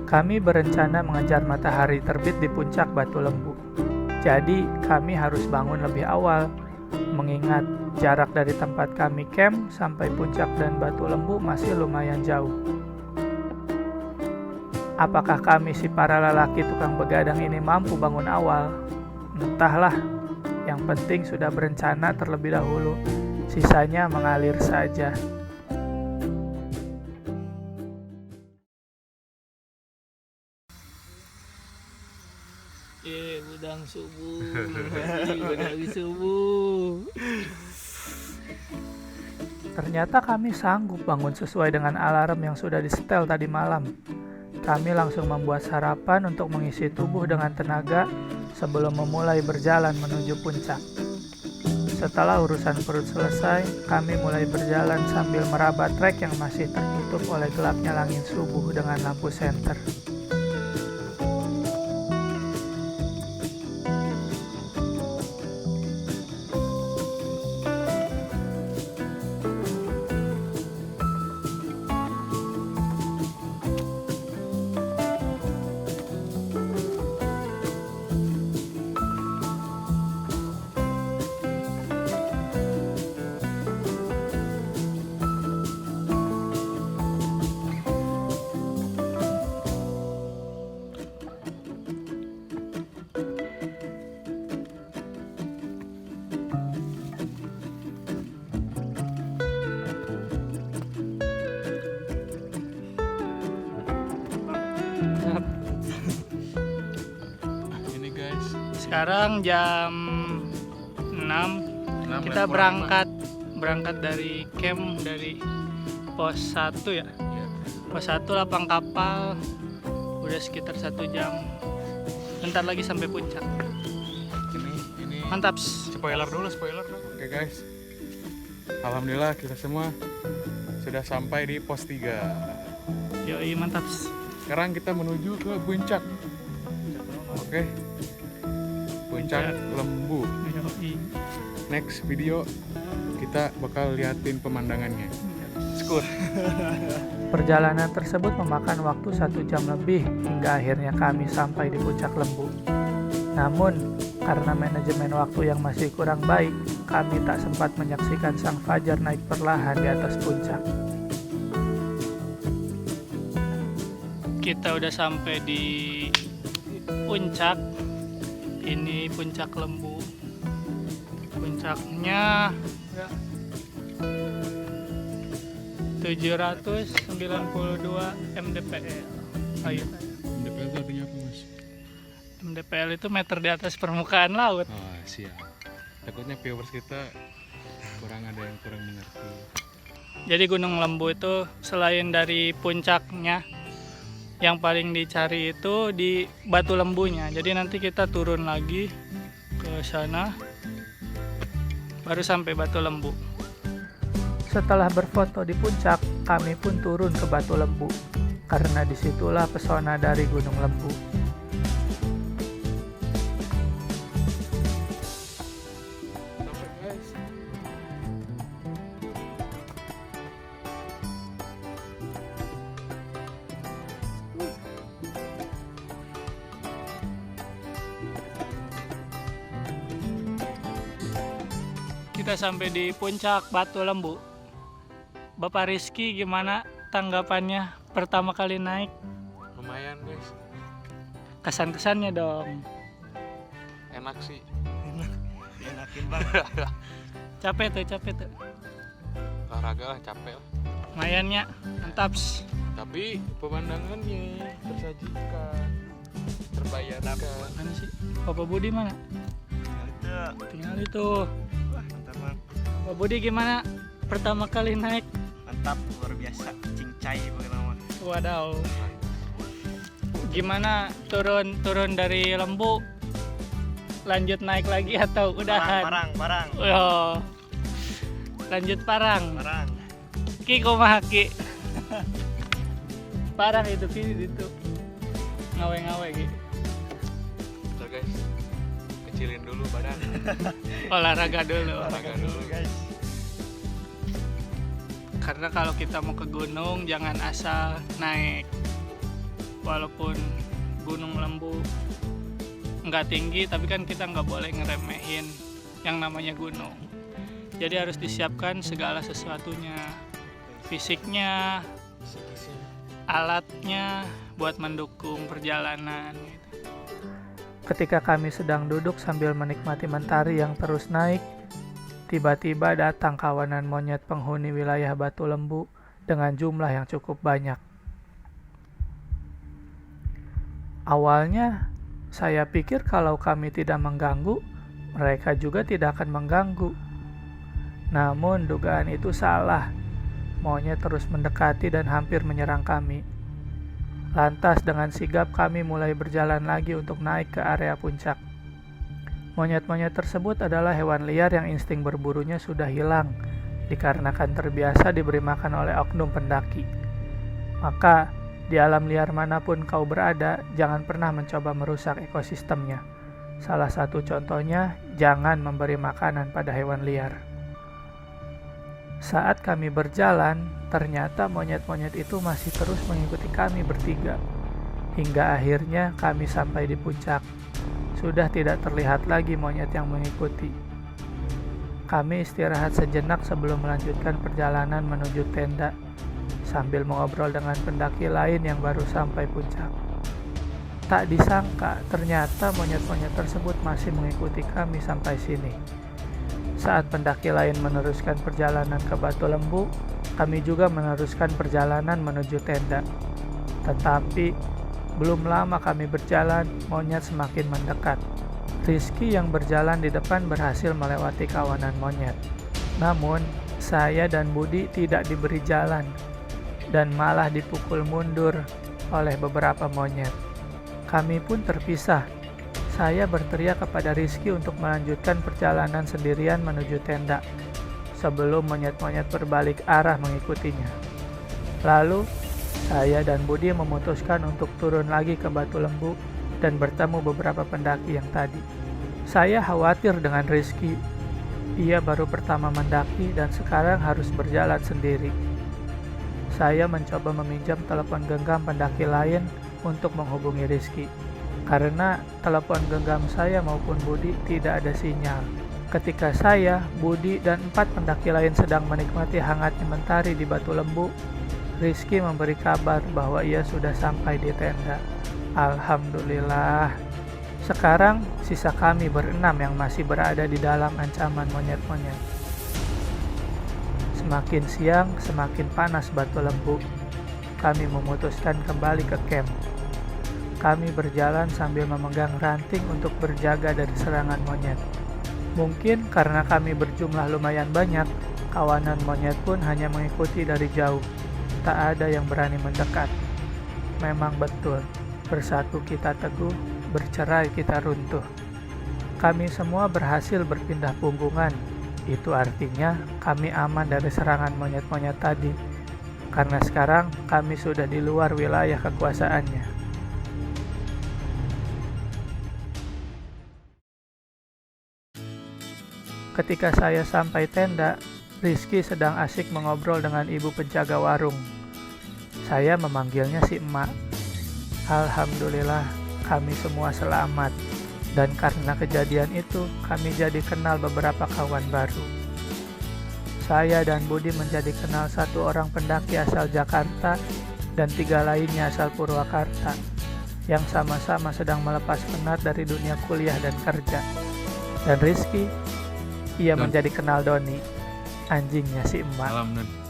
Kami berencana mengejar matahari terbit di puncak Batu Lembu. Jadi, kami harus bangun lebih awal, mengingat jarak dari tempat kami camp sampai puncak dan Batu Lembu masih lumayan jauh. Apakah kami si para lelaki tukang begadang ini mampu bangun awal? Entahlah, yang penting sudah berencana terlebih dahulu, sisanya mengalir saja. Udang subuh, udang subuh. Ternyata kami sanggup bangun sesuai dengan alarm yang sudah disetel tadi malam. Kami langsung membuat sarapan untuk mengisi tubuh dengan tenaga sebelum memulai berjalan menuju puncak. Setelah urusan perut selesai, kami mulai berjalan sambil meraba trek yang masih tertutup oleh gelapnya langit subuh dengan lampu senter. Ini guys, Sekarang jam 6 kita berangkat dari camp dari pos 1 ya. Pos 1 lapang kapal. Udah sekitar 1 jam. Bentar lagi sampai puncak. ini Mantap. spoiler dulu. Oke guys, alhamdulillah kita semua sudah sampai di pos 3. Yoi, mantap. Sekarang kita menuju ke puncak. Oke, puncak Lembu. Yoi. Next video kita bakal liatin pemandangannya. Skur. Perjalanan tersebut memakan waktu 1 jam lebih hingga akhirnya kami sampai di puncak Lembu. Namun, karena manajemen waktu yang masih kurang baik, kami tak sempat menyaksikan sang fajar naik perlahan di atas puncak. Kita udah sampai di puncak. Ini puncak Lembu. Puncaknya 792 mdpl. Ayo. MDPL itu artinya apa mas? mdpl itu meter di atas permukaan laut. Oh siap. Takutnya viewers kita ada yang kurang mengerti. Jadi Gunung Lembu itu selain dari puncaknya, yang paling dicari itu di Batu Lembunya. Jadi nanti kita turun lagi ke sana, baru sampai Batu Lembu. Setelah berfoto di puncak, kami pun turun ke Batu Lembu, karena disitulah pesona dari Gunung Lembu. Kita sampai di puncak Batu Lembu. Bapak Rizky, gimana tanggapannya pertama kali naik? Lumayan guys, Kesan-kesannya dong. enak sih. Enakin banget. Capek tuh. Olahraga lah, capek lah. Lumayannya, mantap. Tapi pemandangannya tersajikan, terbayarkan. Mana sih? Bapak Budi mana? Tinggal itu. Wah, mantap bang. Bapak Budi gimana pertama kali naik? Mantap, luar biasa. Cincai bagaimana? Wadaw. Gimana turun dari Lembu? Lanjut naik lagi atau udahan? Parang. Oh. Lanjut Parang. Ki kumaha Ki? Parang itu Ki itu. Ngawe-ngawe Ki. Bentar guys, kecilin dulu badan. Olahraga dulu. guys. Karena kalau kita mau ke gunung jangan asal naik. walaupun Gunung Lembu nggak tinggi, tapi kan kita nggak boleh ngeremehin yang namanya gunung. Jadi harus disiapkan segala sesuatunya, fisiknya, alatnya buat mendukung perjalanan gitu. Ketika kami sedang duduk sambil menikmati mentari yang terus naik, tiba-tiba datang kawanan monyet penghuni wilayah Batu Lembu dengan jumlah yang cukup banyak. Awalnya, saya pikir kalau kami tidak mengganggu, mereka juga tidak akan mengganggu. Namun, dugaan itu salah. Monyet terus mendekati dan hampir menyerang kami. Lantas, dengan sigap kami mulai berjalan lagi untuk naik ke area puncak. Monyet-monyet tersebut adalah hewan liar yang insting berburunya sudah hilang, dikarenakan terbiasa diberi makan oleh oknum pendaki. Maka, di alam liar manapun kau berada, jangan pernah mencoba merusak ekosistemnya. Salah satu contohnya, jangan memberi makanan pada hewan liar. Saat kami berjalan, ternyata monyet-monyet itu masih terus mengikuti kami bertiga. Hingga akhirnya kami sampai di puncak. Sudah tidak terlihat lagi monyet yang mengikuti. Kami istirahat sejenak sebelum melanjutkan perjalanan menuju tenda, sambil mengobrol dengan pendaki lain yang baru sampai puncak. Tak disangka, ternyata monyet-monyet tersebut masih mengikuti kami sampai sini. Saat pendaki lain meneruskan perjalanan ke Batu Lembu, kami juga meneruskan perjalanan menuju tenda. Tetapi, belum lama kami berjalan, monyet semakin mendekat. Rizky yang berjalan di depan berhasil melewati kawanan monyet. Namun, saya dan Budi tidak diberi jalan, dan malah dipukul mundur oleh beberapa monyet. Kami pun terpisah. Saya berteriak kepada Rizky untuk melanjutkan perjalanan sendirian menuju tenda, sebelum monyet-monyet berbalik arah mengikutinya. Lalu, saya dan Budi memutuskan untuk turun lagi ke Batu Lembu dan bertemu beberapa pendaki yang tadi. Saya khawatir dengan Rizky. Ia baru pertama mendaki dan sekarang harus berjalan sendiri. Saya mencoba meminjam telepon genggam pendaki lain untuk menghubungi Rizky, karena telepon genggam saya maupun Budi tidak ada sinyal. Ketika saya, Budi, dan 4 pendaki lain sedang menikmati hangatnya mentari di Batu Lembu, Rizky memberi kabar bahwa ia sudah sampai di tenda. Alhamdulillah. Sekarang sisa kami berenam yang masih berada di dalam ancaman monyet-monyet. Semakin siang, semakin panas Batu Lembu. Kami memutuskan kembali ke camp. Kami berjalan sambil memegang ranting untuk berjaga dari serangan monyet. Mungkin karena kami berjumlah lumayan banyak, kawanan monyet pun hanya mengikuti dari jauh. Tak ada yang berani mendekat. Memang betul, bersatu kita teguh, bercerai kita runtuh. Kami semua berhasil berpindah punggungan. Itu artinya kami aman dari serangan monyet-monyet tadi, karena sekarang kami sudah di luar wilayah kekuasaannya. Ketika saya sampai tenda, Rizky sedang asik mengobrol dengan ibu penjaga warung. Saya memanggilnya si emak. Alhamdulillah, kami semua selamat. Dan karena kejadian itu, kami jadi kenal beberapa kawan baru. Saya dan Budi menjadi kenal 1 orang pendaki asal Jakarta dan 3 lainnya asal Purwakarta, yang sama-sama sedang melepas penat dari dunia kuliah dan kerja. Dan Rizky, ia menjadi kenal Doni, anjingnya si emak. Alhamdulillah.